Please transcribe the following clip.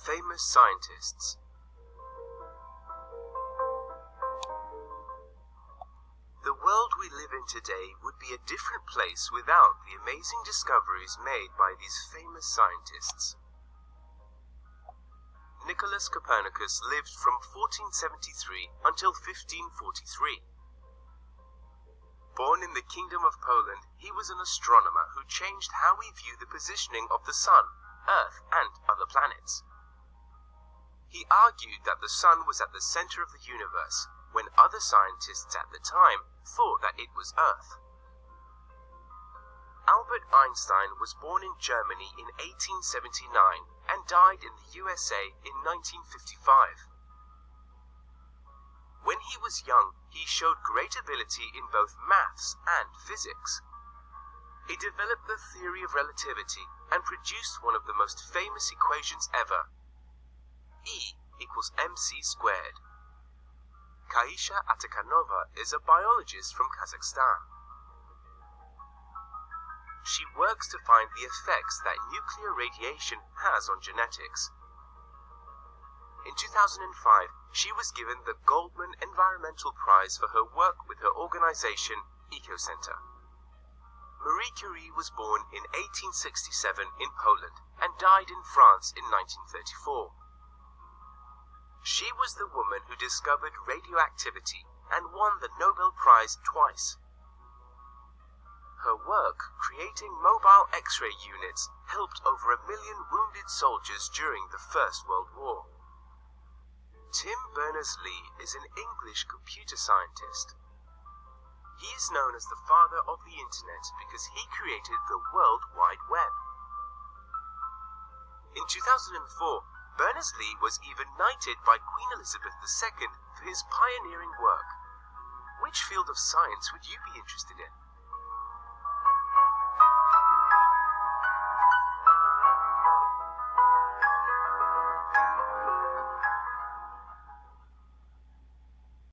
Famous scientists. The world we live in today would be a different place without the amazing discoveries made by these famous scientists. Nicholas Copernicus lived from 1473 until 1543. Born in the Kingdom of Poland, he was an astronomer who changed how we view the positioning of the Sun, Earth, and other planets. He argued that the Sun was at the center of the universe, when other scientists at the time thought that it was Earth. Albert Einstein was born in Germany in 1879 and died in the USA in 1955. When he was young, he showed great ability in both maths and physics. He developed the theory of relativity and produced one of the most famous equations ever. E equals mc squared. Kaisha Atakanova is a biologist from Kazakhstan. She works to find the effects that nuclear radiation has on genetics. In 2005, she was given the Goldman Environmental Prize for her work with her organization, EcoCenter. Marie Curie was born in 1867 in Poland and died in France in 1934. She was the woman who discovered radioactivity and won the Nobel Prize twice. Her work, creating mobile X-ray units, helped over 1 million wounded soldiers during the First World War. Tim Berners-Lee is an English computer scientist. He is known as the father of the internet because he created the World Wide Web. In 2004, Berners-Lee was even knighted by Queen Elizabeth II for his pioneering work. Which field of science would you be interested in?